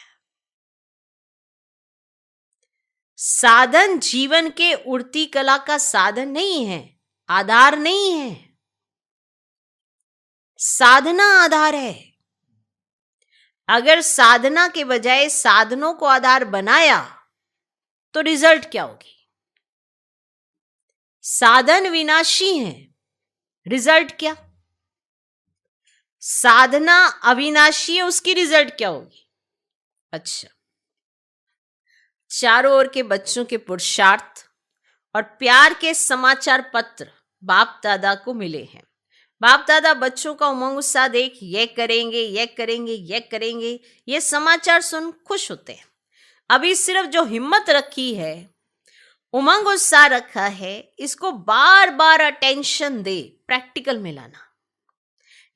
साधन जीवन के उड़ती कला का साधन नहीं है, आधार नहीं है। साधना आधार है। अगर साधना के बजाय साधनों को आधार बनाया तो रिजल्ट क्या होगी? साधन विनाशी है, रिजल्ट क्या? साधना अविनाशी है, उसकी रिजल्ट क्या होगी? अच्छा, चारों ओर के बच्चों के पुरुषार्थ और प्यार के समाचार पत्र बाप दादा को मिले हैं। बाप दादा बच्चों का उमंग उत्साह देख ये करेंगे, ये करेंगे, ये करेंगे, ये समाचार सुन खुश होते हैं। अभी सिर्फ जो हिम्मत रखी है, उमंग उत्साह रखा है, इसको बार बार अटेंशन दे, प्रैक्टिकल में लाना।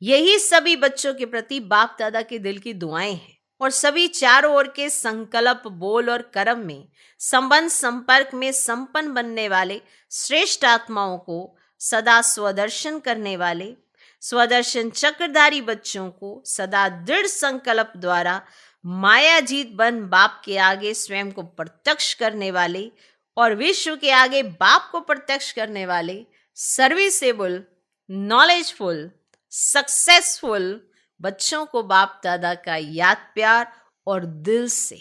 यही सभी बच्चों के प्रति बाप दादा के दिल की दुआएं हैं। और सभी चारों ओर के संकल्प, बोल और कर्म में संबंध संपर्क में संपन्न बनने वाले श्रेष्ठ आत्माओं को सदा स्वदर्शन करने वाले स्वदर्शन चक्रधारी बच्चों को सदा दृढ़ संकल्प द्वारा मायाजीत बन बाप के आगे स्वयं को प्रत्यक्ष करने वाले और विश्व के आगे बाप को प्रत्यक्ष करने वाले सर्विसेबल, नॉलेजफुल, सक्सेसफुल बच्चों को बाप दादा का याद प्यार और दिल से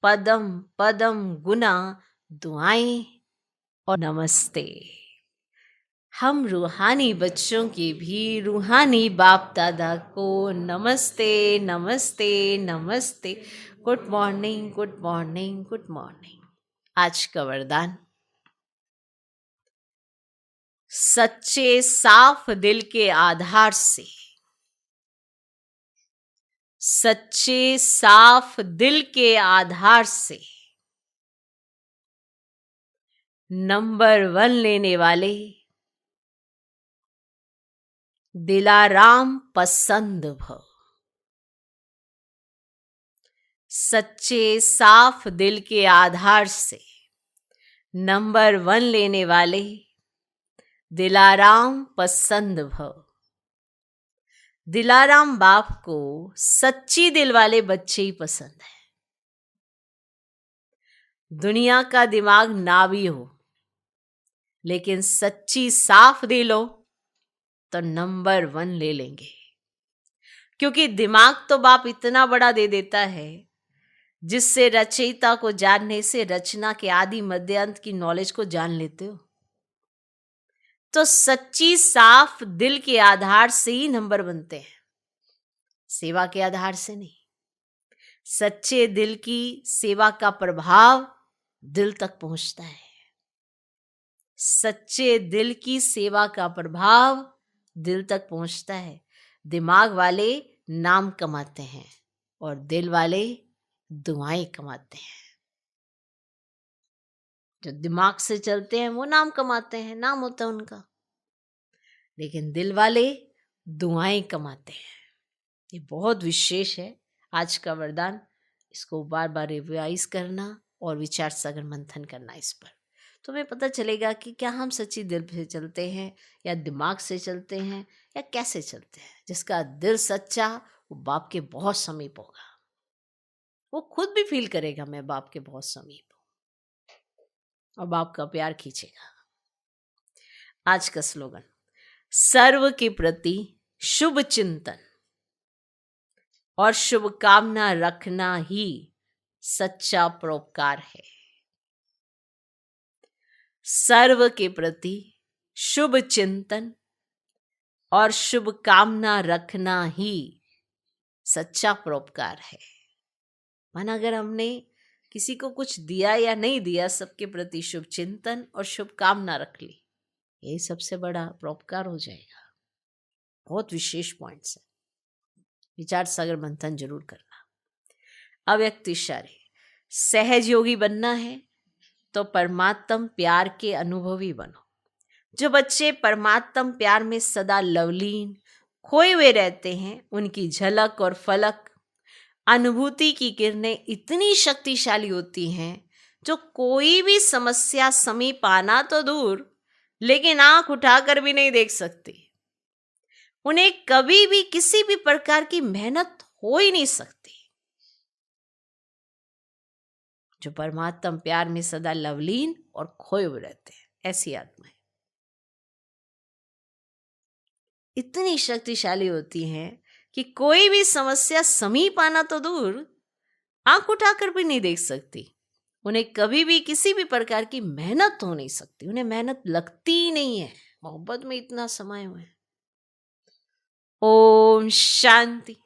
पदम पदम गुना दुआएं और नमस्ते। हम रूहानी बच्चों की भी रूहानी बाप दादा को नमस्ते, नमस्ते, नमस्ते। Good morning, good morning, good morning. आज का वरदान, सच्चे साफ दिल के आधार से, सच्चे साफ दिल के आधार से नंबर 1 लेने वाले दिलाराम पसंद भव। सच्चे साफ दिल के आधार से नंबर 1 लेने वाले दिलाराम पसंद भव। दिलाराम बाप को सच्ची दिल वाले बच्चे ही पसंद है। दुनिया का दिमाग ना भी हो, लेकिन सच्ची साफ दिल हो तो नंबर 1 ले लेंगे। क्योंकि दिमाग तो बाप इतना बड़ा दे देता है, जिससे रचयिता को जानने से रचना के आदि मध्य अंत की नॉलेज को जान लेते हो। तो सच्ची साफ दिल के आधार से ही नंबर बनते हैं, सेवा के आधार से नहीं। सच्चे दिल की सेवा का प्रभाव दिल तक पहुंचता है। सच्चे दिल की सेवा का प्रभाव दिल तक पहुंचता है। दिमाग वाले नाम कमाते हैं और दिल वाले दुआएं कमाते हैं। जो दिमाग से चलते हैं वो नाम कमाते हैं, नाम होता है उनका, लेकिन दिल वाले दुआएं कमाते हैं। ये बहुत विशेष है आज का वरदान। इसको बार बार रिवाइज करना और विचार सागर मंथन करना इस पर, तुम्हें पता चलेगा कि क्या हम सच्ची दिल से चलते हैं या दिमाग से चलते हैं या कैसे चलते हैं। जिसका दिल सच्चा वो बाप के बहुत समीप होगा। वो खुद भी फील करेगा मैं बाप के बहुत समीप हूं और बाप का प्यार खींचेगा। आज का स्लोगन, सर्व के प्रति शुभ चिंतन और शुभकामना रखना ही सच्चा परोपकार है। सर्व के प्रति शुभ चिंतन और शुभकामना रखना ही सच्चा परोपकार है। माना अगर हमने किसी को कुछ दिया या नहीं दिया, सबके प्रति शुभ चिंतन और शुभकामना रख ली, यही सबसे बड़ा परोपकार हो जाएगा। बहुत विशेष पॉइंट्स है, विचार सागर मंथन जरूर करना। अव्यक्त इशारे, सहज योगी बनना है तो परमात्म प्यार के अनुभवी बनो। जो बच्चे परमात्म प्यार में सदा लवलीन खोए हुए रहते हैं, उनकी झलक और फलक अनुभूति की किरणें इतनी शक्तिशाली होती हैं, जो कोई भी समस्या समीप आना तो दूर, लेकिन आंख उठाकर भी नहीं देख सकती। उन्हें कभी भी किसी भी प्रकार की मेहनत हो ही नहीं सकती। जो परमात्म प्यार में सदा लवलीन और खोए हुए रहते हैं, ऐसी आत्माएं इतनी शक्तिशाली होती हैं कि कोई भी समस्या समीप आना तो दूर, आंख उठाकर भी नहीं देख सकती। उन्हें कभी भी किसी भी प्रकार की मेहनत हो नहीं सकती, उन्हें मेहनत लगती ही नहीं है, मोहब्बत में इतना समाये हुए हैं। ओम शांति।